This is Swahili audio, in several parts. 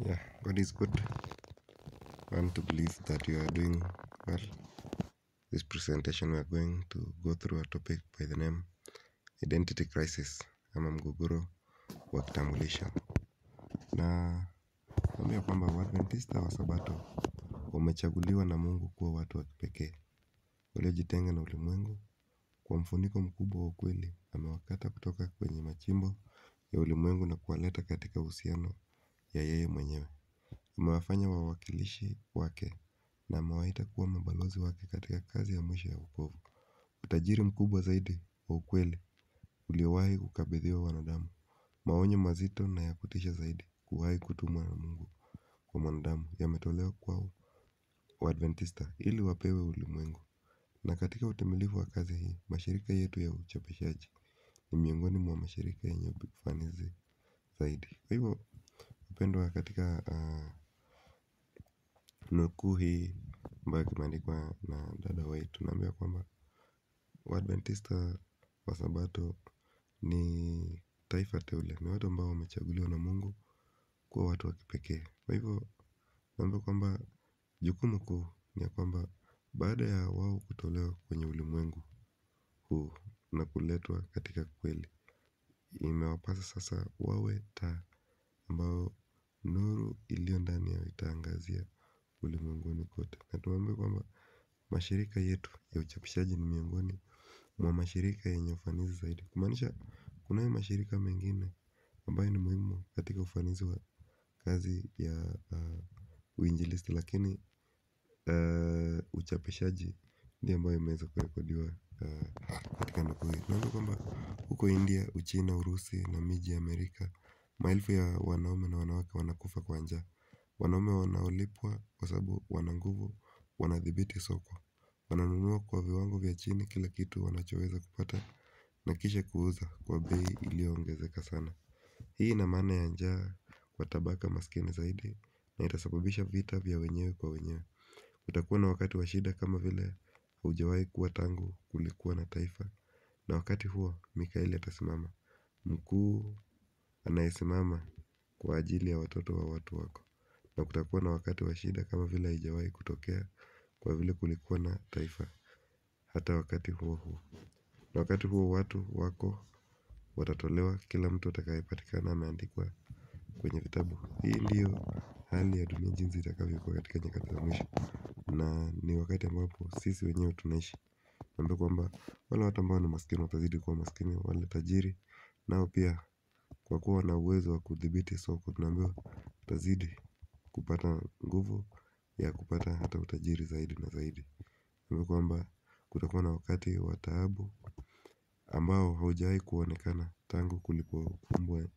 Yeah, God is good. I want to believe that you are doing well. This presentation we are going to go through a topic by the name Identity Crisis ama mgogoro wa kitambulisho. Na naambia kwamba Waadventista wa Sabato wamechaguliwa na Mungu kuwa watu wa kipekee waliojitenga na ulimwengu. Kwa mfuniko mkubwa wa ukweli amewakata kutoka kwenye machimbo ya ulimwengu na kuwaleta katika uhusiano ya yeye mwenyewe. Amewafanya wawakilishi wake na amewaita kuwa mabalozi wake katika kazi ya mwisho ya wokovu. Utajiri mkubwa zaidi wa ukweli uliowahi kukabidhiwa wanadamu. Maonyo mazito na ya kutisha zaidi kuwahi kutumwa na Mungu kwa mwanadamu yametolewa kwa Waadventista ili wapewe ulimwengu. Na katika utimilifu wa kazi hii, mashirika yetu ya uchapishaji ni miongoni mwa mashirika yenye ufanisi zaidi. Kwa hivyo, upendo katika nukuu hii ambayo kimeandikwa na dada wetu, tunaambia kwamba Waadventista wa Sabato ni taifa teule, ni watu ambao wamechaguliwa na Mungu kuwa watu wa kipekee. Kwa hivyo, naambia kwamba jukumu kuu ni ya kwamba baada ya wao kutolewa kwenye ulimwengu huu na kuletwa katika kweli, imewapasa sasa wawe taa ambao nuru iliyo ndani yao itaangazia ulimwenguni kote. Na tuambie kwamba mashirika yetu ya uchapishaji ni miongoni mwa mashirika yenye ufanisi zaidi. Kumaanisha kunayo mashirika mengine ambayo ni muhimu katika ufanisi wa kazi ya uinjilisti, lakini uchapishaji ndiyo ambayo imeweza kurekodiwa katika nukuu hii. Tunaambia kwamba huko India, Uchina, Urusi na miji ya Amerika, maelfu ya wanaume na wanawake wanakufa kwa njaa. Wanaume wanaolipwa kwa sababu wana nguvu, wanadhibiti soko, wananunua kwa viwango vya chini kila kitu wanachoweza kupata na kisha kuuza kwa bei iliyoongezeka sana. Hii ina maana ya njaa kwa tabaka maskini zaidi na itasababisha vita vya wenyewe kwa wenyewe. Kutakuwa na wakati wa shida kama vile haujawahi kuwa tangu kulikuwa na taifa. Na wakati huo Mikaeli atasimama, mkuu anayesimama kwa ajili ya watoto wa watu wako. Na kutakuwa na wakati wa shida kama vile haijawahi kutokea kwa vile kulikuwa na taifa hata wakati huo huo. Na wakati huo watu wako watatolewa, kila mtu atakayepatikana ameandikwa kwenye vitabu. Hii ndiyo hali ya dunia jinsi itakavyokuwa katika nyakati za mwisho. Na ni wakati ambapo sisi wenyewe tunaishi. Naambia kwamba wale watu ambao ni maskini watazidi kuwa maskini, wale tajiri nao pia kwa kuwa na uwezo wa kudhibiti soko, tunaambiwa watazidi kupata nguvu ya kupata hata utajiri zaidi na zaidi. Naambia kwamba kutakuwa na wakati wa taabu ambao haujawahi kuonekana tangu kulipoumbwa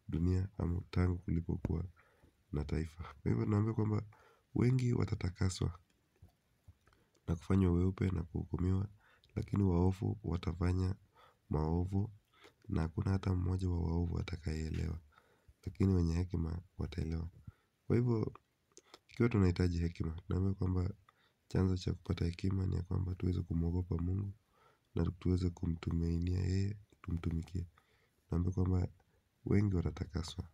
dunia ama tangu kulipokuwa na taifa. Kwa hivyo naambia kwamba wengi watatakaswa na kufanywa weupe na kuhukumiwa, lakini waovu watafanya maovu na hakuna hata mmoja wa waovu atakayeelewa, lakini wenye hekima wataelewa. Kwa hivyo ikiwa tunahitaji hekima, naambia kwamba chanzo cha kupata hekima ni ya kwamba tuweze kumwogopa Mungu na tuweze kumtumainia yeye, tumtumikie. Naambia kwamba wengi watatakaswa.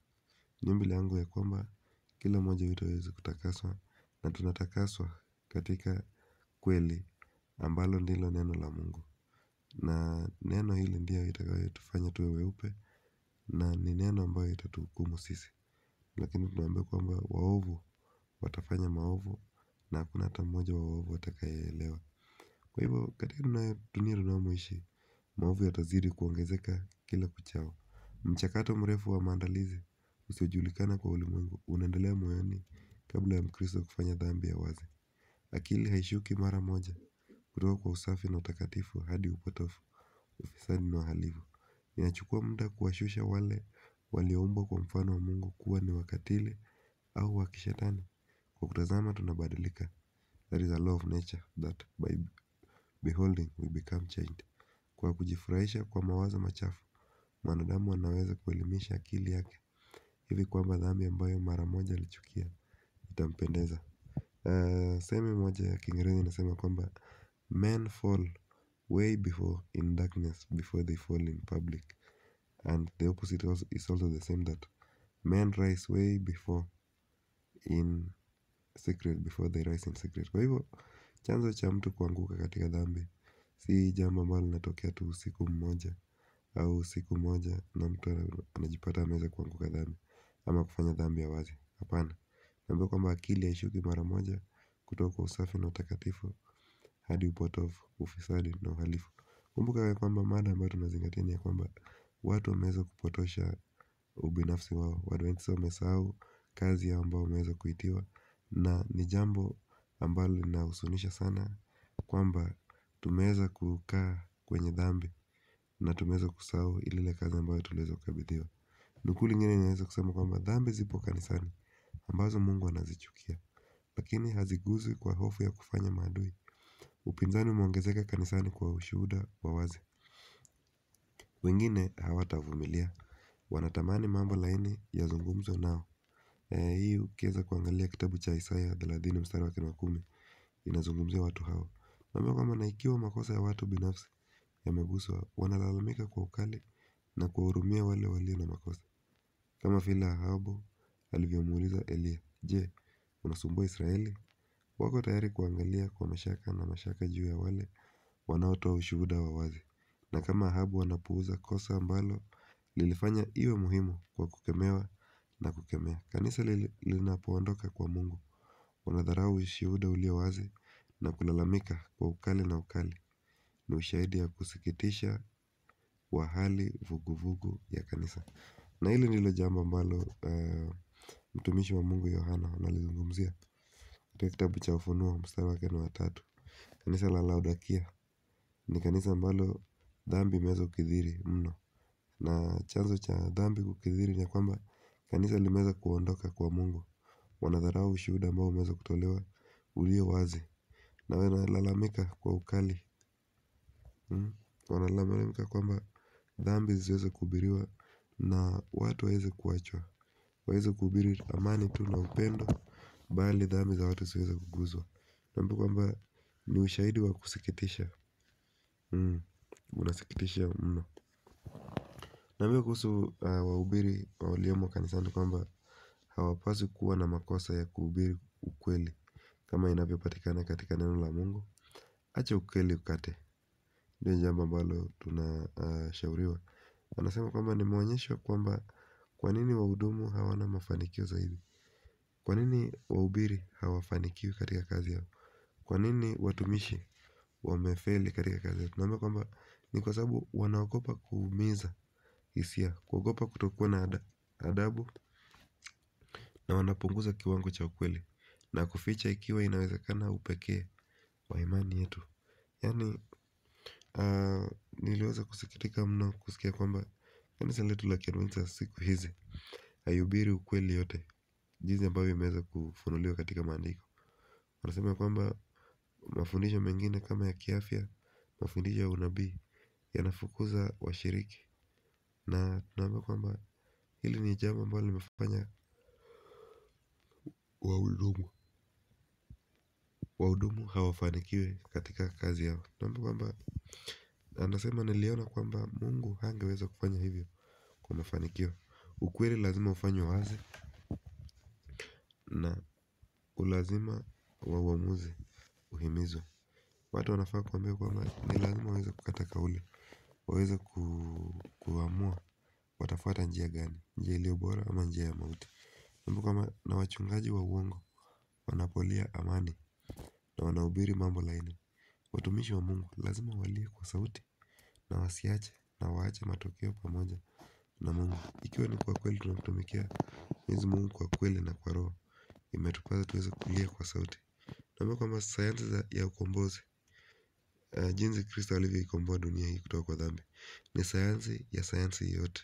Ni ombi langu ya kwamba kila mmoja wetu aweze kutakaswa na tunatakaswa katika kweli ambalo ndilo neno la Mungu. Na neno hili ndiyo itakayotufanya tuwe weupe na ni neno ambayo itatuhukumu sisi. Lakini tunaambia kwamba waovu watafanya maovu na hakuna hata mmoja wa waovu atakayeelewa. Kwa hivyo katika dunia tunamoishi, maovu yatazidi kuongezeka kila kuchao. Mchakato mrefu wa maandalizi usiojulikana kwa ulimwengu unaendelea moyoni kabla ya Mkristo kufanya dhambi ya wazi. Akili haishuki mara moja kutoka kwa usafi na utakatifu hadi upotofu, ufisadi na uhalifu. Inachukua muda kuwashusha wale walioumbwa kwa mfano wa Mungu kuwa ni wakatili au wa kishetani. Kwa kutazama tunabadilika. That is a law of nature that by beholding we become changed. Kwa kujifurahisha kwa mawazo machafu, mwanadamu anaweza kuelimisha akili yake hivi kwamba dhambi ambayo mara moja alichukia itampendeza. Semi moja ya Kiingereza inasema kwamba men fall way before in darkness before they fall in public, and the opposite is also the same, that men rise way before in secret before they rise in secret. Kwa hivyo chanzo cha mtu kuanguka katika dhambi si jambo ambalo linatokea tu usiku mmoja au siku moja na mtu anajipata ameweza kuanguka dhambi ama kufanya dhambi ya wazi. Hapana, naambiwa kwamba akili haishuki mara moja kutoka usafi na utakatifu hadi upotovu, ufisadi na uhalifu. Kumbuka ya kwamba mada ambayo tunazingatia ni ya kwamba watu wameweza kupotosha ubinafsi wao. Waadventista wamesahau kazi yao ambao wameweza kuitiwa, na ni jambo ambalo linahuzunisha sana kwamba tumeweza kukaa kwenye dhambi na tumeweza kusahau ile kazi ambayo tuliweza kukabidhiwa. Nukuu lingine inaweza kusema kwamba dhambi zipo kanisani ambazo Mungu anazichukia, lakini haziguzwi kwa hofu ya kufanya maadui. Upinzani umeongezeka kanisani kwa ushuhuda wa wazi. Wengine hawatavumilia, wanatamani mambo laini yazungumzwe nao. Hii ukiweza kuangalia kitabu cha Isaya 30 mstari wake wa 10 inazungumzia watu hao. Naambiwa kwamba na ikiwa makosa ya watu binafsi yameguswa, wanalalamika kwa ukali na kuwahurumia wale walio na makosa. Kama vile Ahabu alivyomuuliza Eliya, je, unasumbua Israeli? Wako tayari kuangalia kwa mashaka na mashaka juu ya wale wanaotoa ushuhuda wa wazi. Na kama Ahabu wanapuuza kosa ambalo lilifanya iwe muhimu kwa kukemewa na kukemea. Kanisa linapoondoka kwa Mungu, wanadharau ushuhuda ulio wazi na kulalamika kwa ukali na ukali. Ni ushahidi ya kusikitisha wa hali vuguvugu ya kanisa. Na hili ndilo jambo ambalo mtumishi wa Mungu Yohana analizungumzia katika kitabu cha Ufunuo mstari wake ni wa 3. Kanisa la Laodikia ni kanisa ambalo dhambi imeweza kukithiri mno, na chanzo cha dhambi kukithiri ni kwamba kanisa limeweza kuondoka kwa Mungu. Wanadharau ushuhuda ambao umeweza kutolewa ulio wazi, na wanalalamika kwa ukali. Wanalalamika kwamba dhambi ziweze kuhubiriwa na watu waweze kuachwa, waweze kuhubiri amani tu na upendo, bali dhambi za watu ziweze kuguzwa. Naambiwa kwamba ni ushahidi wa kusikitisha. Unasikitisha mno. Naambiwa kuhusu wahubiri waliomo kanisani kwamba hawapaswi kuwa na makosa ya kuhubiri ukweli kama inavyopatikana katika neno la Mungu. Acha ukweli ukate. Ndio jambo ambalo tunashauriwa. Anasema kwamba nimeonyeshwa kwamba kwa nini wahudumu hawana mafanikio zaidi. Kwa nini wahubiri hawafanikiwi katika kazi yao? Kwa nini watumishi wamefeli katika kazi yao? Tunaambiwa kwamba ni kwa sababu wanaogopa kuumiza hisia, kuogopa kutokuwa na adabu, na wanapunguza kiwango cha ukweli na kuficha ikiwa inawezekana upekee wa imani yetu. Yaani niliweza kusikitika mno kusikia kwamba kanisa letu la Kiadventista siku hizi haihubiri ukweli yote jinsi ambavyo imeweza kufunuliwa katika maandiko. Wanasema kwamba mafundisho mengine kama ya kiafya, mafundisho ya unabii yanafukuza washiriki, na tunaambiwa kwamba hili ni jambo ambalo limefanya wahudumu hawafanikiwi katika kazi yao. Tunaambiwa kwamba anasema niliona kwamba Mungu hangeweza kufanya hivyo kwa mafanikio. Ukweli lazima ufanywe wazi, na ulazima wa uamuzi uhimizwe. Watu wanafaa kuambiwa kwamba ni lazima waweze kukata kauli, waweze kuamua watafuata njia gani, njia iliyo bora ama njia ya mauti. Naambiwa kwamba na wachungaji wa uongo wanapolia amani na wanahubiri mambo laini. Watumishi wa Mungu lazima walie kwa sauti na wasiache na waache matokeo pamoja na Mungu. Ikiwa ni kwa kweli tunamtumikia Mwenyezi Mungu kwa kweli na kwa roho, imetupasa tuweze kulia kwa sauti. Naambiwa kwamba sayansi ya ukombozi, jinsi Kristo alivyoikomboa dunia hii kutoka kwa dhambi, ni sayansi ya sayansi yote.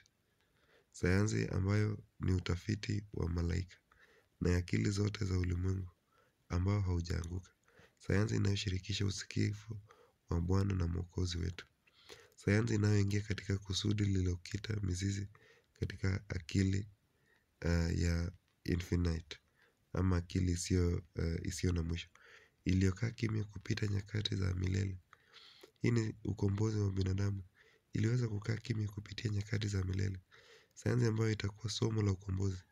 Sayansi ambayo ni utafiti wa malaika na akili zote za ulimwengu ambao haujaanguka. Sayansi inayoshirikisha usikivu wa Bwana na Mwokozi wetu. Sayansi inayoingia katika kusudi lililokita mizizi katika akili ya infinite ama akili isiyo na mwisho, iliyokaa kimya kupita nyakati za milele. Hii ni ukombozi wa binadamu, iliweza kukaa kimya kupitia nyakati za milele. Sayansi ambayo itakuwa somo la ukombozi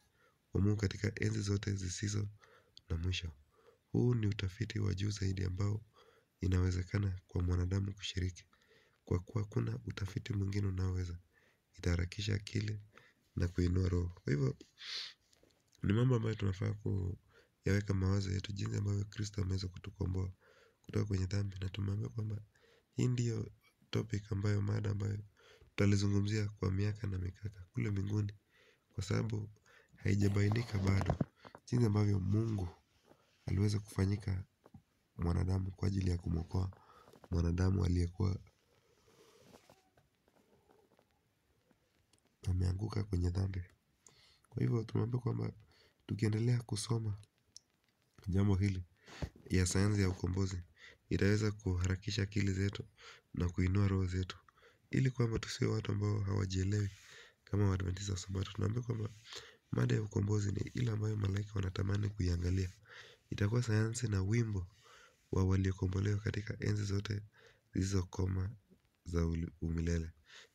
wa Mungu katika enzi zote zisizo na mwisho. Huu ni utafiti wa juu zaidi ambao inawezekana kwa mwanadamu kushiriki, kwa kuwa hakuna utafiti mwingine unaoweza. Itaharakisha akili na kuinua roho. Kwa hivyo ni mambo ambayo tunafaa kuyaweka mawazo yetu, jinsi ambavyo Kristo ameweza kutukomboa kutoka kwenye dhambi, na tumeambiwa kwamba hii ndiyo topic ambayo, mada ambayo tutalizungumzia kwa miaka na mikaka kule mbinguni, kwa sababu haijabainika bado jinsi ambavyo Mungu aliweza kufanyika mwanadamu kwa ajili ya kumwokoa mwanadamu aliyekuwa ameanguka kwenye dhambi. Kwa hivyo tumeambiwa kwamba tukiendelea kusoma jambo hili ya sayansi ya ukombozi, itaweza kuharakisha akili zetu na kuinua roho zetu, ili kwamba tusiwe watu ambao hawajielewi kama Waadventista wa Sabato. Tunaambiwa kwamba mada ya ukombozi ni ile ambayo malaika wanatamani kuiangalia. Itakuwa sayansi na wimbo wa waliokombolewa katika enzi zote zilizokoma za umilele.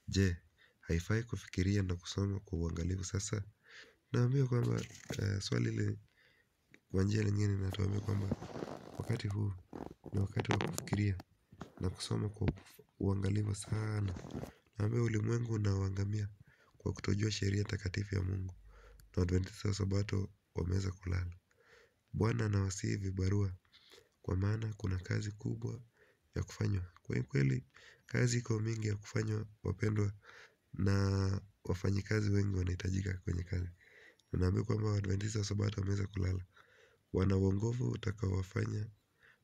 Je, haifai kufikiria na kusoma kwa uangalifu sasa? Naambiwa kwamba swali hili kwa njia lingine linatuambia kwamba wakati huu ni wakati wa kufikiria na kusoma kwa uangalifu sana. Naambiwa ulimwengu unaoangamia kwa kutojua sheria takatifu ya Mungu, na Waadventista wa Sabato wameweza kulala. Bwana anawasihi vibarua, kwa maana kuna kazi kubwa ya kufanywa. Kwa kweli kazi iko mingi ya kufanywa wapendwa, na wafanyikazi wengi wanahitajika kwenye kazi. Naambiwa kwamba Waadventista wa Sabato wameweza kulala. Wana uongofu utakaowafanya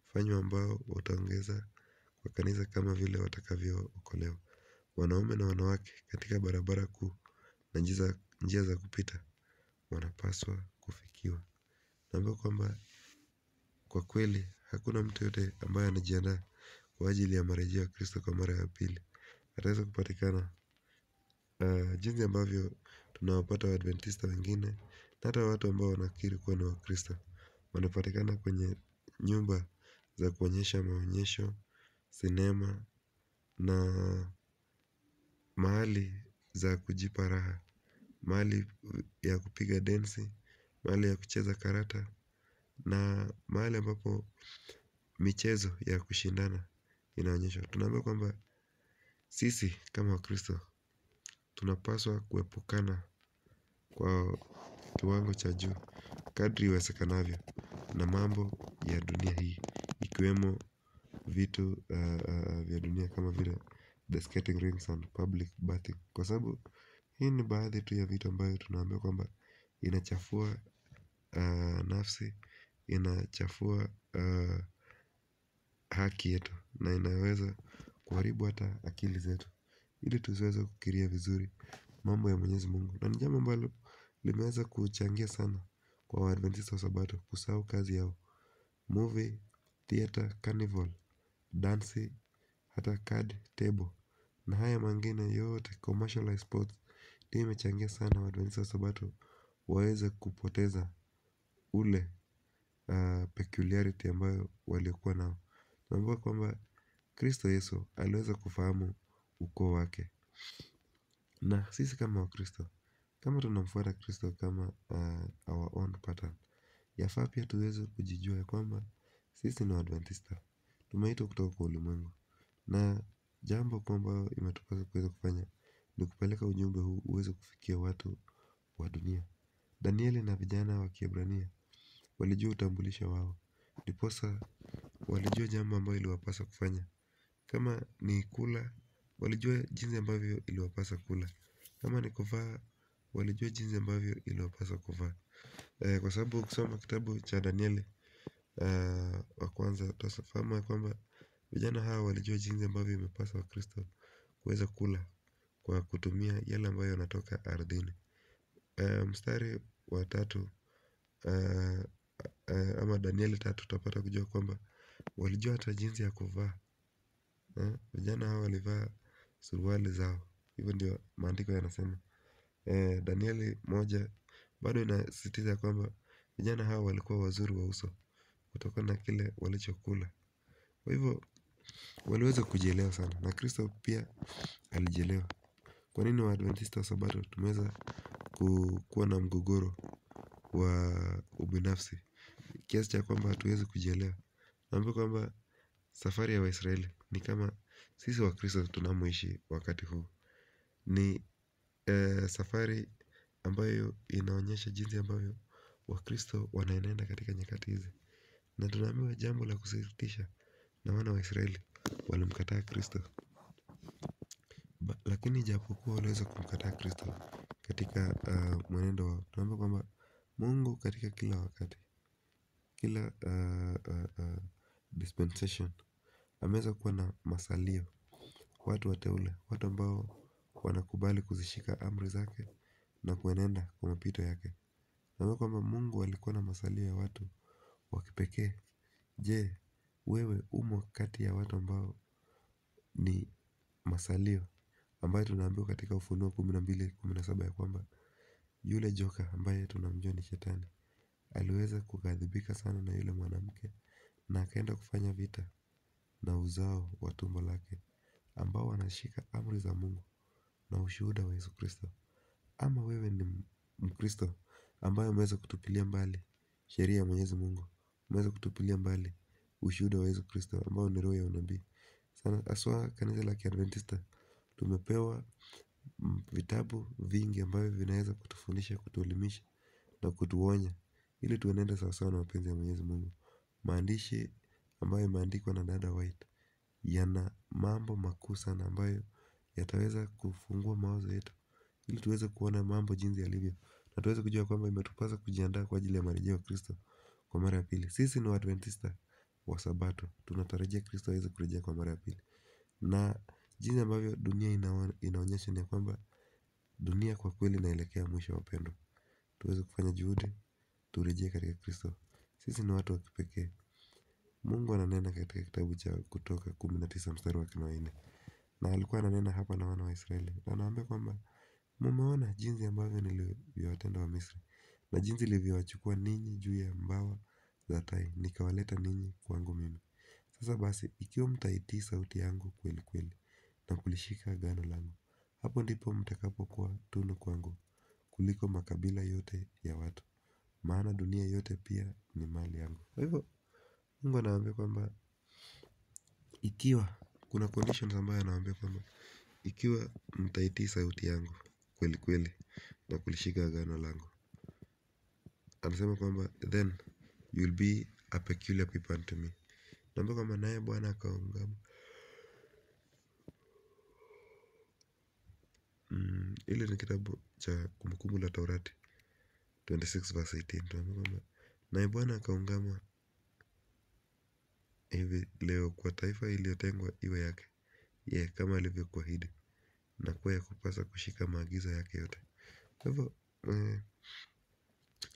fanywa ambao wataongeza kwa kanisa kama vile watakavyookolewa. Wanaume na wanawake katika barabara kuu na njia za kupita wanapaswa kufikiwa. Naambiwa kwamba kwa kweli hakuna mtu yote ambaye anajiandaa kwa ajili ya marejeo ya Kristo kwa mara ya pili ataweza kupatikana. Jinsi ambavyo tunawapata Waadventista wengine na hata watu ambao wanakiri kuwa ni Wakristo wanapatikana kwenye nyumba za kuonyesha maonyesho, sinema na mahali za kujipa raha, mahali ya kupiga densi, mahali ya kucheza karata, na mahali ambapo michezo ya kushindana inaonyeshwa. Tunaambiwa kwamba sisi kama Wakristo tunapaswa kuepukana kwa kiwango cha juu kadri iwezekanavyo na mambo ya dunia hii, ikiwemo vitu vya dunia kama vile the skating rings and public bathing, kwa sababu hii ni baadhi tu ya vitu ambayo tunaambiwa kwamba inachafua nafsi, inachafua haki yetu, na inaweza kuharibu hata akili zetu, ili tusiweze kufikiria vizuri mambo ya Mwenyezi Mungu. Na ni jambo ambalo limeweza kuchangia sana kwa Waadventista wa Sabato kusahau kazi yao. Movie, theater, carnival, dansi, hata card table na haya mengine yote, commercialized sports, ndio imechangia sana Waadventista wa Sabato waweze kupoteza ule peculiarity ambayo waliokuwa nao. Tunaambiwa kwamba Kristo Yesu aliweza kufahamu ukoo wake, na sisi kama Wakristo, kama tunamfuata Kristo kama our own pattern, yafaa pia tuweze kujijua ya kwamba sisi ni Waadventista, tumeitwa kutoka kwa ulimwengu, na jambo kwamba imetupasa kuweza kufanya ni kupeleka ujumbe huu uweze kufikia watu wa dunia. Danieli na vijana wa Kiebrania walijua utambulisho wao, ndiposa walijua jambo ambalo iliwapasa kufanya. Kama ni kula, walijua jinsi ambavyo iliwapasa kula. Kama ni kuvaa, walijua jinsi ambavyo iliwapasa kuvaa. Kwa sababu ukisoma kitabu cha Danieli wa kwanza, utafahamu ya kwamba vijana hawa walijua jinsi ambavyo imepasa Wakristo kuweza kula kwa kutumia yale ambayo yanatoka ardhini. Mstari wa 3 ama Danieli 3, utapata kujua kwamba walijua hata jinsi ya kuvaa. Vijana hawa walivaa suruali zao. Hivyo ndio maandiko yanasema. Danieli 1 bado inasisitiza kwamba vijana hawa walikuwa wazuri wa uso kutokana na kile walichokula. Kwa hivyo waliweza kujielewa sana, na Kristo pia alijielewa. Kwa nini Waadventista wa Sabato tumeweza kuwa na mgogoro wa ubinafsi kiasi cha kwamba hatuwezi kujielewa. Naambiwa kwamba safari ya Waisraeli ni kama sisi Wakristo tunamoishi wakati huu. Ni safari ambayo inaonyesha jinsi ambavyo Wakristo wanaenenda katika nyakati hizi. Na tunaambiwa jambo la kusikitisha, na wana wa Israeli walimkataa Kristo. Lakini ijapokuwa waliweza kumkataa Kristo katika mwenendo wao, tunaambiwa kwamba Mungu katika kila wakati, kila dispensation ameweza kuwa na masalio, watu wateule, watu ambao wanakubali kuzishika amri zake na kuenenda kwa mapito yake. Naambiwa kwamba Mungu alikuwa na masalio ya watu wa kipekee. Je, wewe umo kati ya watu ambao ni masalio, ambayo tunaambiwa katika Ufunuo 12:17 ya kwamba yule joka ambaye tunamjua ni Shetani aliweza kughadhibika sana na yule mwanamke, na akaenda kufanya vita na uzao wa tumbo lake, ambao wanashika amri za Mungu na ushuhuda wa Yesu Kristo. Ama wewe ni Mkristo ambaye umeweza kutupilia mbali sheria ya Mwenyezi Mungu, umeweza kutupilia mbali ushuhuda wa Yesu Kristo ambao ni roho ya unabii. Sana haswa kanisa la Kiadventista tumepewa vitabu vingi ambavyo vinaweza kutufundisha, kutuelimisha na kutuonya ili tuenende sawasawa na mapenzi ya Mwenyezi Mungu. Maandishi ambayo imeandikwa na dada White yana mambo makuu sana ambayo yataweza kufungua mawazo yetu ili tuweze kuona mambo jinsi yalivyo, na tuweze kujua kwamba imetupasa kujiandaa kwa ajili ya marejeo ya Kristo kwa mara ya pili. Sisi ni Waadventista wa Sabato, tunatarajia Kristo aweze kurejea kwa mara ya pili. Na jinsi ambavyo dunia inaonyesha ni kwamba dunia kwa kweli inaelekea mwisho, wapendwa. Tuweze kufanya juhudi turejee katika Kristo. Sisi ni watu wa kipekee. Mungu ananena katika kitabu cha Kutoka 19:4, na alikuwa ananena hapa na wana wa Israeli, na anawaambia kwamba mumeona jinsi ambavyo nilivyowatenda wa Misri, na jinsi nilivyowachukua ninyi juu ya mbawa za tai, nikawaleta ninyi kwangu mimi. Sasa basi, ikiwa mtaitii sauti yangu kweli kweli na kulishika agano langu, hapo ndipo mtakapokuwa tunu kwangu kuliko makabila yote ya watu, maana dunia yote pia ni mali yangu. Kwa hivyo Mungu anawaambia kwamba ikiwa kuna conditions ambayo anawaambia kwamba ikiwa mtaitii sauti yangu kweli kweli na kulishika agano langu, anasema kwamba then you will be a peculiar people unto me. Naomba kwamba naye Bwana akaungama. Ile ni kitabu cha Kumbukumbu la Taurati 26:18. Tunaambiwa kwamba naye Bwana akaungama hivi leo kwa taifa iliyotengwa iwe yake, kama alivyokuahidi, na kuwa ya kupasa kushika maagizo yake yote. Kwa hivyo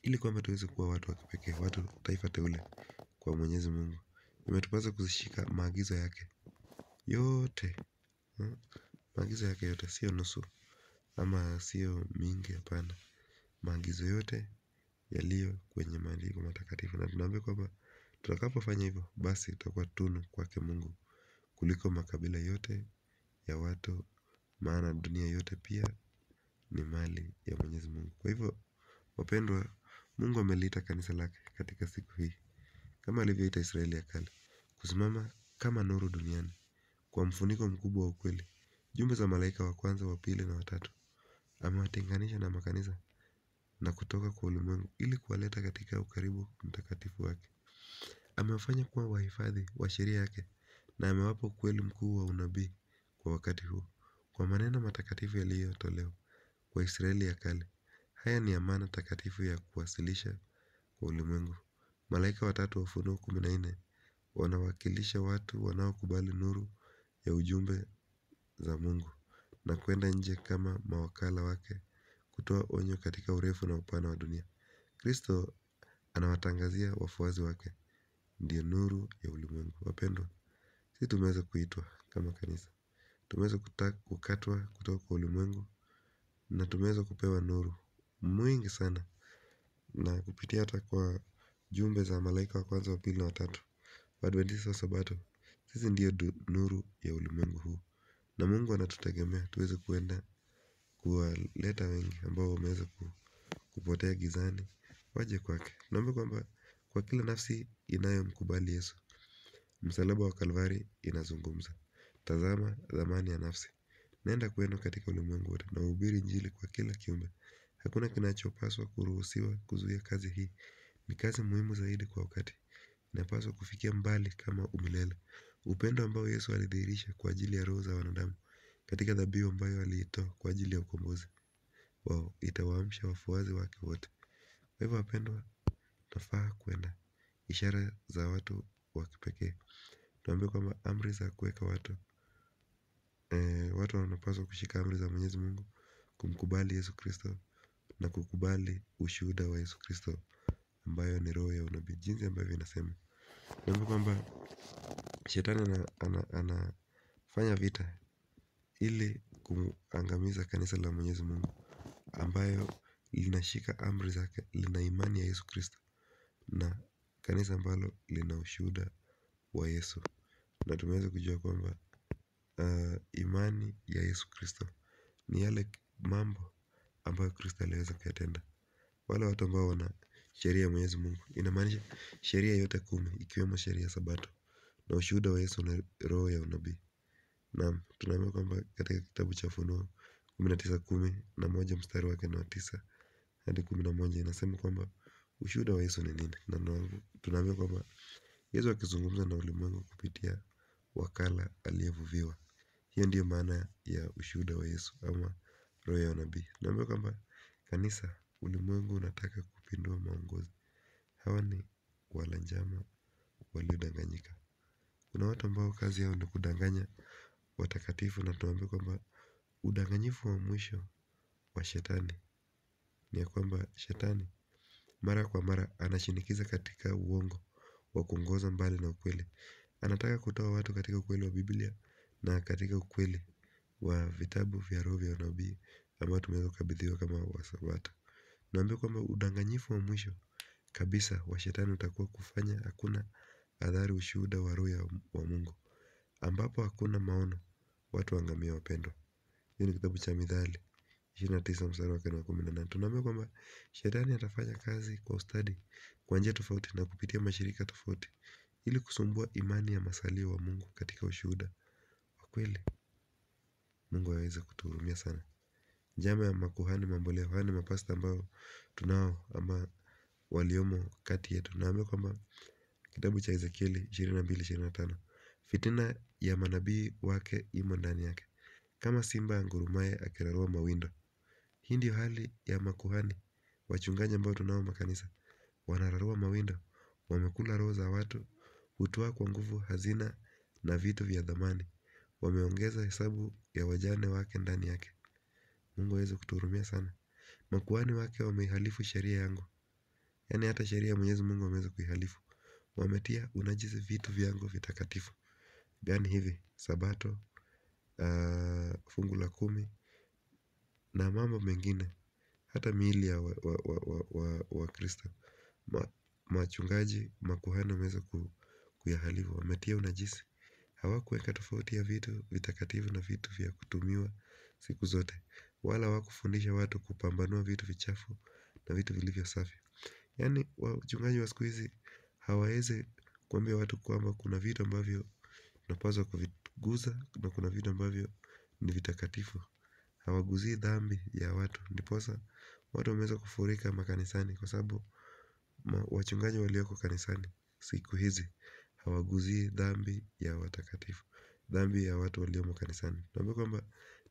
ili kwamba tuweze kuwa watu wa kipekee, watu taifa teule kwa Mwenyezi Mungu, imetupasa kuzishika maagizo yake yote. Maagizo yake yote, sio nusu ama sio mingi, hapana. Maagizo yote yaliyo kwenye maandiko matakatifu. Na tunaambiwa kwamba tutakapofanya hivyo, basi tutakuwa tunu kwake Mungu kuliko makabila yote ya watu, maana dunia yote pia ni mali ya Mwenyezi Mungu. Kwa hivyo wapendwa, Mungu ameliita kanisa lake katika siku hii, kama alivyoita Israeli ya kale, kusimama kama nuru duniani kwa mfuniko mkubwa wa ukweli. Jumbe za malaika wa kwanza, wa pili na watatu amewatenganisha na makanisa na kutoka kwa ulimwengu ili kuwaleta katika ukaribu mtakatifu wake. Amewafanya kuwa wahifadhi wa sheria yake, na amewapa ukweli mkuu wa unabii kwa wakati huu, kwa maneno matakatifu yaliyotolewa kwa Israeli ya kale. Haya ni amana takatifu ya kuwasilisha kwa ulimwengu. Malaika watatu wa Ufunuo 14 wanawakilisha watu wanaokubali nuru ya ujumbe za Mungu na kwenda nje kama mawakala wake kutoa onyo katika urefu na upana wa dunia. Kristo anawatangazia wafuasi wake ndiye nuru ya ulimwengu. Wapendwa, sisi tumeweza kuitwa kama kanisa, tumeweza kukatwa kutoka kwa ulimwengu, na tumeweza kupewa nuru mwingi sana, na kupitia hata kwa jumbe za malaika wa kwanza, wa pili na watatu, Waadventista wa Sabato, sisi ndiyo nuru ya ulimwengu huu. Na Mungu anatutegemea tuweze kuenda kuwaleta wengi ambao wameweza kupotea gizani, waje kwake. Naomba kwamba kwa kila nafsi inayomkubali Yesu, msalaba wa Kalvari inazungumza. Tazama dhamani ya nafsi. Nenda kwenu katika ulimwengu wote na uhubiri injili kwa kila kiumbe. Hakuna kinachopaswa kuruhusiwa kuzuia kazi hii. Ni kazi muhimu zaidi kwa wakati. Inapaswa kufikia mbali kama umilele. Upendo ambao Yesu alidhihirisha kwa ajili ya roho za wanadamu katika dhabihu ambayo aliitoa kwa ajili ya ukombozi wao itawaamsha wafuasi wake wote. Kwa hivyo wapendwa, tunafaa kwenda ishara za watu wa kipekee. Tuambiwe kwamba amri za kuweka watu wanapaswa kushika amri za Mwenyezi Mungu, kumkubali Yesu Kristo na kukubali ushuhuda wa Yesu Kristo ambayo ni roho ya unabii, jinsi ambavyo inasema. Naomba kwamba shetani anafanya vita ili kuangamiza kanisa la Mwenyezi Mungu ambayo linashika amri zake, lina imani ya Yesu Kristo na kanisa ambalo lina ushuhuda wa Yesu. Na tumeweza kujua kwamba imani ya Yesu Kristo ni yale mambo ambayo Kristo aliweza kuyatenda. Wale watu ambao wana sheria ya Mwenyezi Mungu, inamaanisha sheria yote 10 ikiwemo sheria ya Sabato na ushuhuda wa Yesu na roho ya unabii. Naam, tunaambiwa kwamba katika kitabu cha Ufunuo 19:11 mstari wake ni wa 9 hadi 11 inasema kwamba ushuhuda wa Yesu ni nini? Na tunaambiwa kwamba Yesu akizungumza na ulimwengu kupitia wakala aliyevuviwa. Hiyo ndiyo maana ya ushuhuda wa Yesu ama roho ya unabii. Tunaambiwa kwamba kanisa, ulimwengu unataka kupindua maongozi. Hawa ni wala njama waliodanganyika. Kuna watu ambao kazi yao ni kudanganya watakatifu, na tunaambiwa kwamba udanganyifu wa mwisho wa shetani ni ya kwamba shetani mara kwa mara anashinikiza katika uongo wa kuongoza mbali na ukweli. Anataka kutoa watu katika ukweli wa Biblia na katika ukweli wa vitabu vya roho vya unabii ambao tumeweza kukabidhiwa kama wa Sabato. Naambiwa kwamba udanganyifu wa mwisho kabisa wa shetani utakuwa kufanya hakuna adhari ushuhuda wa roho wa Mungu, ambapo hakuna maono watu waangamia wapendwa. Hiyo ni kitabu cha Mithali 29 mstari wake wa 18. Tunaambiwa kwamba shetani atafanya kazi kwa ustadi kwa njia tofauti na kupitia mashirika tofauti ili kusumbua imani ya masalio wa Mungu katika ushuhuda wa kweli. Mungu aweze kutuhurumia sana. Njama ya makuhani mamboleo, hawa ni mapasta ambao tunao ama waliomo kati yetu. Naambiwa kwamba kitabu cha Ezekieli 22:25, fitina ya manabii wake imo ndani yake, kama simba angurumaye akirarua mawindo. Hii ndio hali ya makuhani wachungaji ambao tunao makanisa. Wanararua mawindo, wamekula roho za watu, hutoa kwa nguvu hazina na vitu vya dhamani. Wameongeza hesabu ya wajane wake ndani yake. Mungu aweze kutuhurumia sana. Makuhani wake wameihalifu sheria yangu. Yaani hata sheria ya Mwenyezi Mungu wameweza kuihalifu. Wametia unajisi vitu vyangu vitakatifu. Gani hivi? Sabato, fungu la 10 na mambo mengine. Hata miili ya Wakristo. Machungaji, makuhani wameweza kuyahalifu. Wametia unajisi. Hawakuweka tofauti ya vitu vitakatifu na vitu vya kutumiwa siku zote. Wala hawakufundisha watu kupambanua vitu vichafu na vitu vilivyo safi. Yaani wachungaji wa siku hizi hawawezi kuambia watu kwamba kuna vitu ambavyo tunapaswa kuviguza na kuna vitu ambavyo ni vitakatifu. Hawaguzii dhambi ya watu. Ndiposa watu wameweza kufurika makanisani kwa sababu wachungaji walioko kanisani siku hizi hawaguzii dhambi ya watakatifu, dhambi ya watu waliomo kanisani. Tunaambiwa kwamba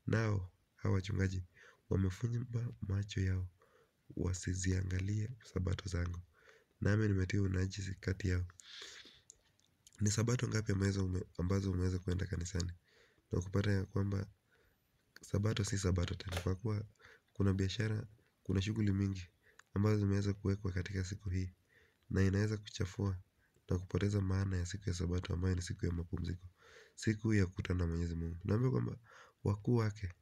nao hawa wachungaji wamefumba macho yao wasiziangalie sabato zangu, nami nimetia unajisi kati yao. Ni sabato ngapi ambazo umeweza kuenda kanisani na kupata ya kwamba sabato si sabato tena, kwa kuwa kuna biashara, kuna shughuli mingi ambazo zimeweza kuwekwa katika siku hii, na inaweza kuchafua na kupoteza maana ya siku ya sabato ambayo ni siku ya mapumziko, siku ya kukutana na Mwenyezi Mungu. Naambiwa kwamba wakuu wake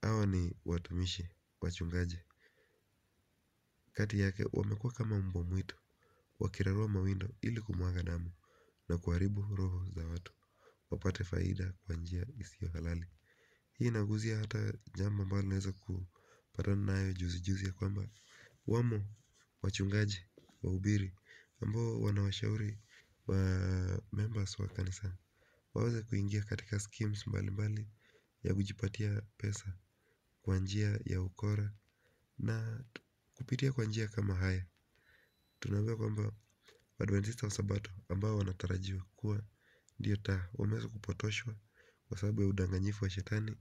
hawa ni watumishi wachungaji kati yake wamekuwa kama mbwa mwitu wakirarua mawindo ili kumwaga damu na kuharibu roho za watu wapate faida kwa njia isiyo halali. Hii inaguzia hata jambo ambalo naweza kupatana nayo juzi juzi ya kwamba wamo wachungaji, wahubiri ambao wanawashauri wa members wa kanisa waweze kuingia katika schemes mbali mbali ya kujipatia pesa kwa njia ya ukora. Na kupitia kwa njia kama haya tunaambiwa kwamba Waadventista wa Sabato ambao wanatarajiwa kuwa ndio taa wameweza kupotoshwa kwa sababu ya udanganyifu wa shetani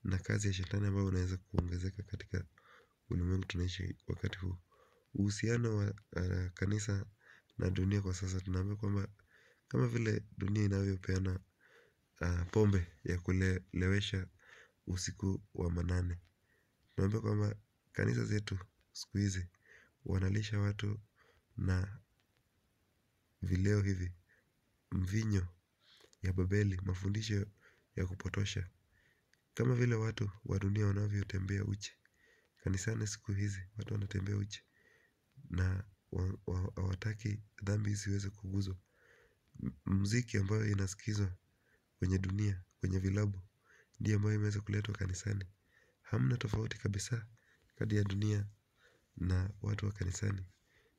na kazi ya shetani ambayo unaweza kuongezeka katika ulimwengu tunaishi wakati huu. Uhusiano wa kanisa na dunia kwa sasa tunaambiwa kwamba kama vile dunia inavyopeana pombe ya kulewesha usiku wa manane, tunaambiwa kwamba kanisa zetu siku hizi wanalisha watu na vileo hivi, mvinyo ya Babeli, mafundisho ya kupotosha. Kama vile watu wa dunia wanavyotembea uchi, kanisani siku hizi watu wanatembea uchi na hawataki dhambi isiweze kuguzwa. Muziki ambayo inasikizwa kwenye dunia, kwenye vilabu, ndiyo ambayo imeweza kuletwa kanisani. Hamna tofauti kabisa kati ya dunia na watu wa kanisani.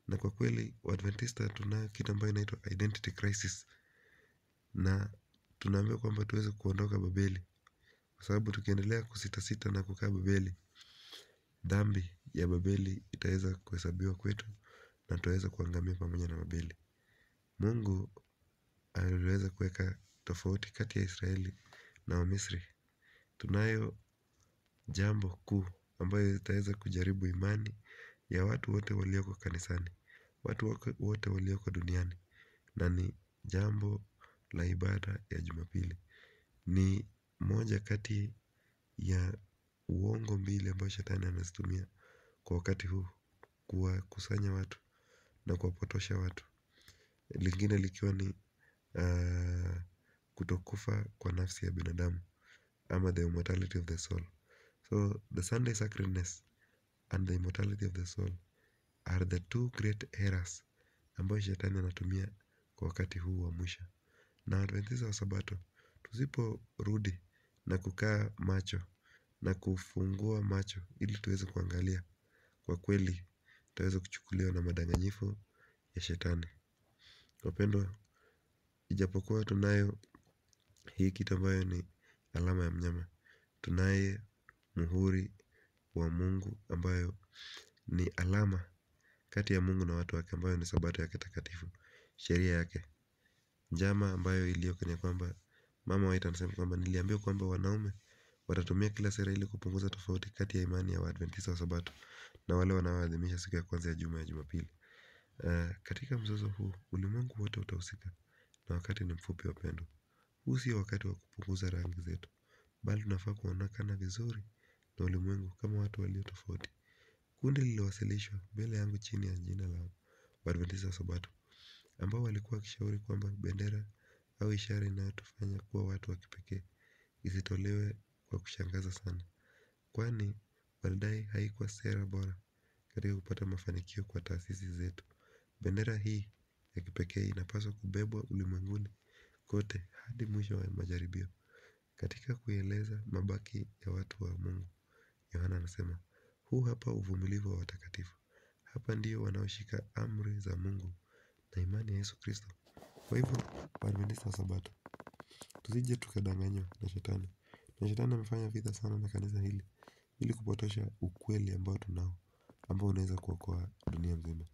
Na kwa kweli Waadventista tuna kitu ambayo inaitwa identity crisis. Na tunaambiwa kwamba tuweze kuondoka Babeli. Kwa sababu tukiendelea kusita sita na kukaa Babeli, dhambi ya Babeli itaweza kuhesabiwa kwetu na tutaweza kuangamia pamoja na Babeli. Mungu aliweza kuweka tofauti kati ya Israeli na Wamisri. Tunayo jambo kuu ambayo itaweza kujaribu imani ya watu wote walioko kanisani, watu wote walioko duniani, na ni jambo la ibada ya Jumapili. Ni moja kati ya uongo mbili ambayo shetani anazitumia kwa wakati huu kuwakusanya watu na kuwapotosha watu. Lingine likiwa ni kutokufa kwa nafsi ya binadamu ama the immortality of the soul. So the Sunday sacredness and the immortality of the soul are the two great errors ambayo shetani anatumia kwa wakati huu wa mwisho. Na Adventista wa Sabato tusiporudi na kukaa macho na kufungua macho ili tuweze kuangalia, kwa kweli tutaweza kuchukuliwa na madanganyifu ya shetani. Wapendwa, ijapokuwa tunayo hii kitu ambayo ni alama ya mnyama, tunaye muhuri wa Mungu ambayo ni alama kati ya Mungu na watu wake, ambayo ni Sabato yake takatifu, sheria yake. Njama ambayo iliyoko ni kwamba Mama White anasema kwamba niliambiwa kwamba wanaume watatumia kila sera ili kupunguza tofauti kati ya imani ya Waadventista wa Sabato na wale wanaoadhimisha siku ya kwanza ya juma ya Jumapili. Katika mzozo huu ulimwengu wote utahusika, na wakati ni mfupi wapendwa. Huu sio wakati wa kupunguza rangi zetu, bali tunafaa kuonekana vizuri na ulimwengu kama watu walio tofauti. Kundi liliwasilishwa mbele yangu chini ya jina la Waadventista wa Sabato, ambao walikuwa wakishauri kwamba bendera au ishara inayotufanya kuwa watu wa kipekee isitolewe kwa kushangaza sana, kwani walidai haikuwa sera bora katika kupata mafanikio kwa taasisi zetu. Bendera hii ya kipekee inapaswa kubebwa ulimwenguni kote hadi mwisho wa majaribio. Katika kueleza mabaki ya watu wa Mungu, Yohana anasema, huu hapa uvumilivu wa watakatifu. Hapa ndio wanaoshika amri za Mungu na imani ya Yesu Kristo. Kwa hivyo, Waadventista wa Sabato, tusije tukadanganywa na shetani. Na shetani amefanya vita sana na kanisa hili ili kupotosha ukweli ambao tunao, ambao unaweza kuokoa dunia mzima.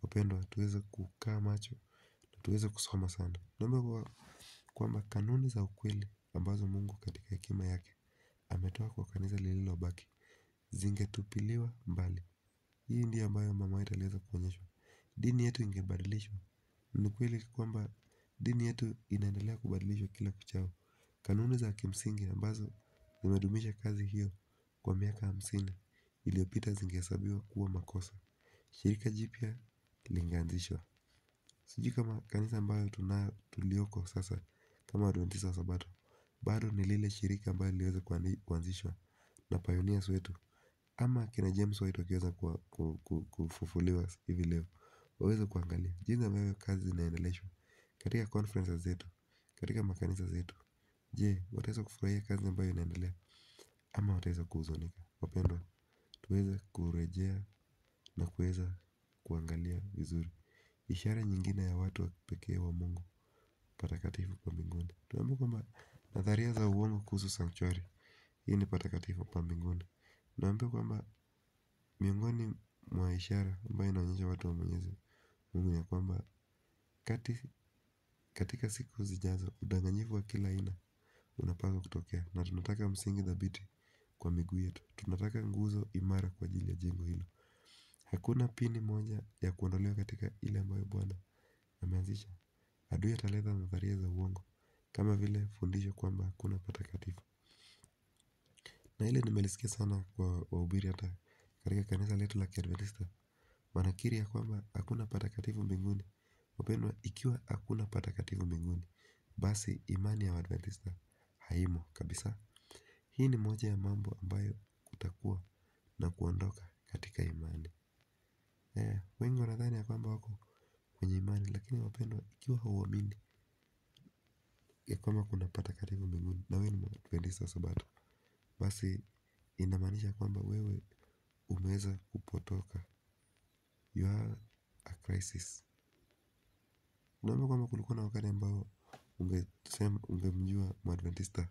Wapendwa, tuweze kukaa macho na tuweze kusoma sana. Naomba kwamba kanuni za ukweli ambazo Mungu katika hekima yake ametoa kwa kanisa lililobaki zingetupiliwa mbali. Hii ndiyo ambayo Mama White aliweza kuonyeshwa. Dini yetu ingebadilishwa. Ni kweli kwamba dini yetu inaendelea kubadilishwa kila kuchao. Kanuni za kimsingi ambazo zimedumisha kazi hiyo kwa miaka 50 iliyopita zingehesabiwa kuwa makosa. Shirika jipya lingeanzishwa. Sijui kama kanisa ambayo tulioko sasa kama Waadventista wa Sabato bado ni lile shirika ambayo liliweza kuanzishwa na pioneers wetu, ama kina James White wakiweza kufufuliwa hivi leo, waweze kuangalia jinsi ambavyo kazi zinaendeleshwa katika conferences zetu, katika makanisa zetu. Je, wataweza kufurahia kazi ambayo inaendelea ama wataweza kuhuzunika? Wapendwa, tuweze kurejea na kuweza kuangalia vizuri. Ishara nyingine ya watu wa pekee wa Mungu patakatifu pa mbinguni. Tunaambiwa kwamba nadharia za uongo kuhusu sanctuary. Hii ni patakatifu pa mbinguni. Tunaambiwa kwamba miongoni mwa ishara ambayo inaonyesha watu wa Mwenyezi Mungu ya kwamba katika siku zijazo udanganyifu wa kila aina unapaswa kutokea, na tunataka msingi dhabiti kwa miguu yetu. Tunataka nguzo imara kwa ajili ya jengo hilo. Hakuna pini moja ya kuondolewa katika ile ambayo Bwana ameanzisha. Adui ataleta nadharia za uongo kama vile fundisho kwamba hakuna patakatifu. Na ile nimelisikia sana kwa wahubiri hata katika kanisa letu la Kiadventista. Wanakiri ya kwamba hakuna patakatifu mbinguni. Wapendwa, ikiwa hakuna patakatifu mbinguni, basi imani ya Waadventista haimo kabisa. Hii ni moja ya mambo ambayo kutakuwa na kuondoka katika imani. Wengi wanadhani ya kwamba wako kwenye imani, lakini wapendwa, ikiwa hauamini ya kwamba kuna patakatifu mbinguni na wewe ni Mwadventista wa Sabato, basi inamaanisha kwamba wewe umeweza kupotoka. You are a crisis. Unaona kwamba kulikuwa na wakati ambao ungemjua Mwadventista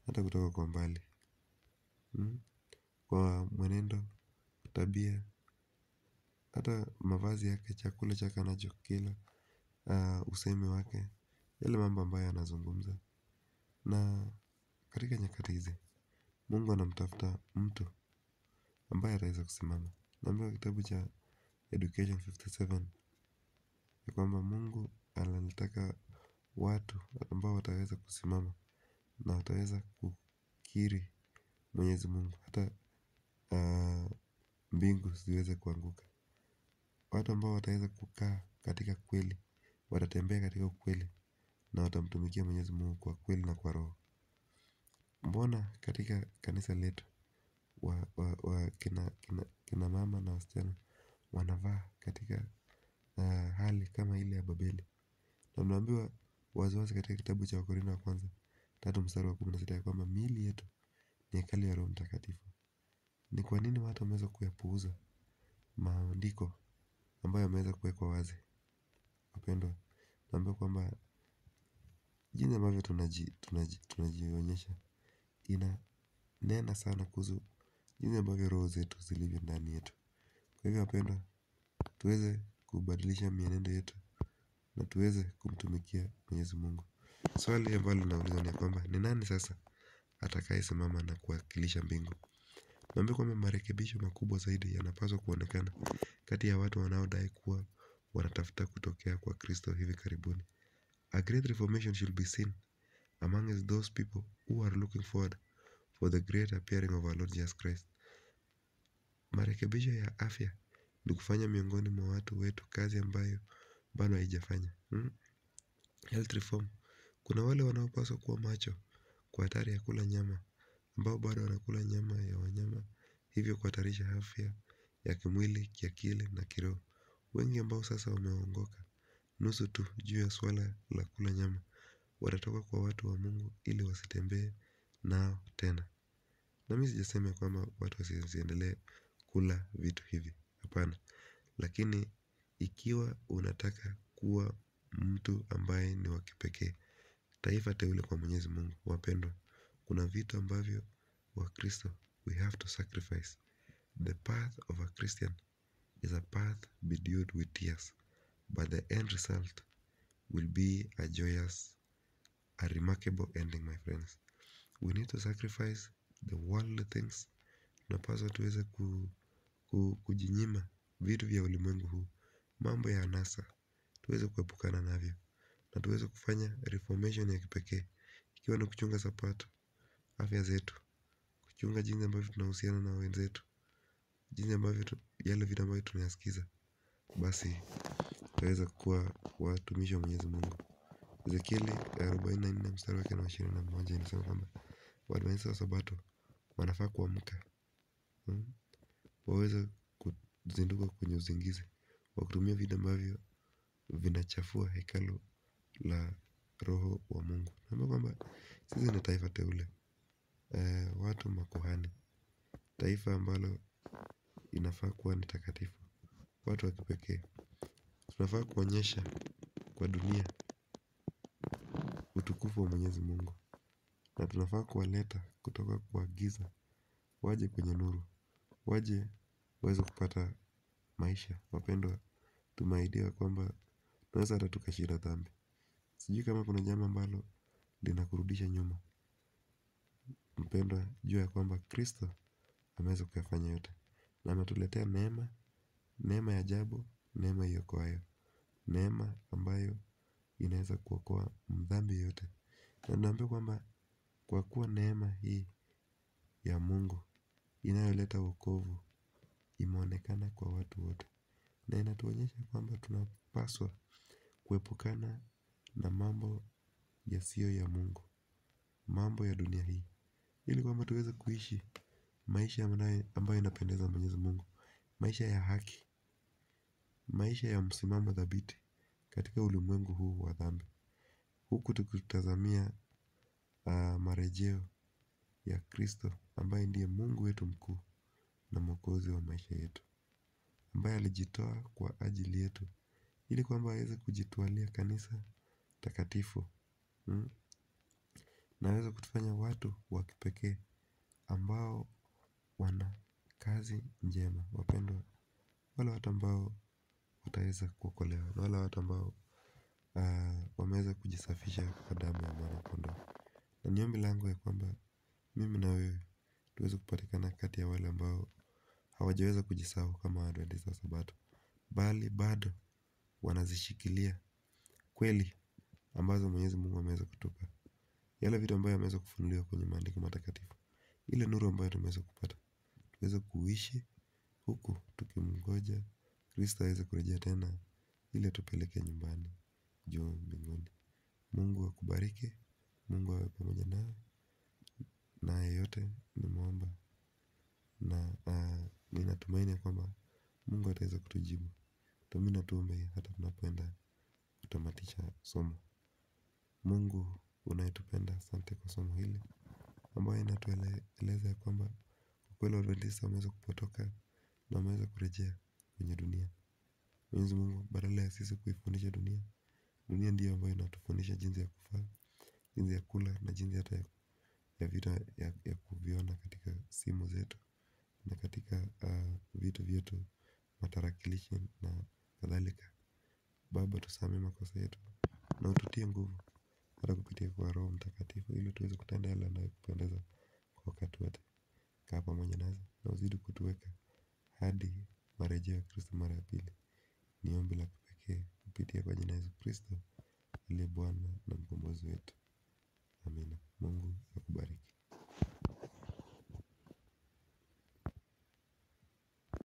hata kutoka kwa mbali, kwa mwenendo, tabia, hata mavazi yake, chakula chake anachokila, usemi wake, yale mambo ambayo anazungumza. Na katika nyakati hizi Mungu anamtafuta mtu ambaye ataweza kusimama. Naambiwa kitabu cha Education 57 ya kwamba Mungu analitaka watu ambao wataweza kusimama na wataweza kukiri Mwenyezi Mungu hata mbingu ziweze kuanguka. Watu ambao wataweza kukaa katika kweli, watatembea katika ukweli na watamtumikia Mwenyezi Mungu kwa kweli na kwa roho. Mbona katika kanisa letu kina mama na wasichana wanavaa katika hali kama ile ya Babeli? Na tunaambiwa waziwazi katika kitabu cha Wakorintho wa kwanza 3:16 ya kwamba miili yetu ni hekalu ya Roho Mtakatifu. Ni kwa nini watu wameweza kuyapuuza maandiko ambayo yameweza kuwekwa wazi? Wapendwa, naambiwa kwamba jinsi ambavyo tunajionyesha inanena sana kuhusu jinsi ambavyo roho zetu zilivyo ndani yetu. Kwa hivyo wapendwa, tuweze kubadilisha mienendo yetu na tuweze kumtumikia Mwenyezi Mungu. Swali ambalo linauliza ni kwamba ni nani sasa atakayesimama na kuwakilisha mbingu? Naambiwa kwamba marekebisho makubwa zaidi yanapaswa kuonekana kati ya watu wanaodai kuwa wanatafuta kutokea kwa Kristo hivi karibuni. A great reformation should be seen among those people who are looking forward for the great appearing of our Lord Jesus Christ. Marekebisho ya afya ni kufanya miongoni mwa watu wetu kazi ambayo bado haijafanya. Health reform. Kuna wale wanaopaswa kuwa macho kwa hatari ya kula nyama, ambao bado wanakula nyama ya wanyama, hivyo kuhatarisha afya ya kimwili, kiakili na kiroho. Wengi ambao sasa wameongoka nusu tu juu ya swala la kula nyama watatoka kwa watu wa Mungu ili wasitembee nao tena. Na mimi sijasema kwamba watu wasiendelee kula vitu hivi, hapana. Lakini ikiwa unataka kuwa mtu ambaye ni wa kipekee, taifa teule kwa Mwenyezi Mungu, wapendwa, kuna vitu ambavyo Wakristo we have to sacrifice. The path of a Christian is a path bedewed with tears, but the end result will be a joyous, a remarkable ending, my friends. We need to sacrifice the worldly things. Tunapaswa tuweze kujinyima vitu vya ulimwengu huu, mambo ya anasa, tuweze kuepukana navyo na tuweze kufanya reformation ya kipekee, ikiwa ni kuchunga sapato, afya zetu, kuchunga jinsi ambavyo tunahusiana na wenzetu, jinsi ambavyo yale vitu ambavyo tunayasikiza, basi tutaweza kuwa watumishi wa Mwenyezi Mungu. Ezekieli 44 mstari wake na 21 inasema kwamba Waadventista wa Sabato wanafaa kuamka, waweze kuzinduka kwenye usingizi wa kutumia vitu ambavyo vinachafua hekalu la Roho wa Mungu. Naomba kwamba sisi ni taifa teule, watu makuhani, taifa ambalo inafaa kuwa ni takatifu. watu wa kipekee. Tunafaa kuonyesha kwa dunia utukufu wa Mwenyezi Mungu. Na tunafaa kuwaleta kutoka kwa giza waje kwenye nuru. Waje waweze kupata maisha. Wapendwa, tumeahidiwa kwamba tunaweza hata tukashinda dhambi. Sijui kama kuna jambo ambalo linakurudisha nyuma. Mpendwa, jua ya kwamba Kristo ameweza kuyafanya yote. Na ametuletea neema, neema ya ajabu, neema iokoayo. Neema ambayo inaweza kuokoa mdhambi yote. Na naambiwa kwamba kwa kuwa neema hii ya Mungu inayoleta wokovu imeonekana kwa watu wote. Na inatuonyesha kwamba tunapaswa kuepukana na mambo yasiyo ya Mungu. Mambo ya dunia hii. Ili kwamba tuweze kuishi maisha ambayo inapendeza Mwenyezi Mungu. Maisha ya haki. Maisha ya msimamo thabiti katika ulimwengu huu wa dhambi. Huku tukitazamia marejeo ya Kristo ambaye ndiye Mungu wetu mkuu na mwokozi wa maisha yetu, ambaye alijitoa kwa ajili yetu ili kwamba aweze kujitwalia kanisa takatifu, na aweze kutufanya watu wa kipekee ambao wana kazi njema. Wapendwa, wale watu ambao wataweza kuokolewa na wale watu ambao wameweza kujisafisha kwa damu ya mwana kondoo. Na ni ombi langu ya kwamba mimi na wewe tuweze kupatikana kati ya wale ambao hawajaweza kujisahau kama Waadventista wa Sabato, bali bado wanazishikilia kweli ambazo Mwenyezi Mungu ameweza kutupa. Yale vitu ambayo ameweza kufunuliwa kwenye maandiko matakatifu. Ile nuru ambayo tumeweza kupata. Tuweze kuishi huku tukimngoja Kristo aweze kurejea tena ili atupeleke nyumbani juu mbinguni. Mungu akubariki. Mungu awe pamoja nawe. Na yeyote nimeomba na ninatumaini ya kwamba Mungu ataweza kutujibu. Nami natuombe hata tunapoenda kutamatisha somo. Mungu unayetupenda, asante kwa somo hili ambayo inatueleza ya kwamba ukweli Waadventista wameweza kupotoka na wameweza kurejea kwenye dunia. Mwenyezi Mungu, badala ya sisi kuifundisha dunia, dunia ndiyo ambayo inatufundisha jinsi ya kufaa, jinsi ya kula na jinsi hata ya vitu ya kuviona katika simu zetu na katika vitu vyetu, matarakilishi na kadhalika. Baba, tusamehe makosa yetu na ututie nguvu hata kupitia kwa Roho Mtakatifu ili tuweze kutenda yale yanayokupendeza kwa wakati wote. Kaa pamoja nasi na uzidi kutuweka hadi marejeo ya Kristo mara ya pili. Ni ombi la kipekee kupitia kwa jina la Yesu Kristo aliye Bwana na mkombozi wetu. Amina. Mungu akubariki.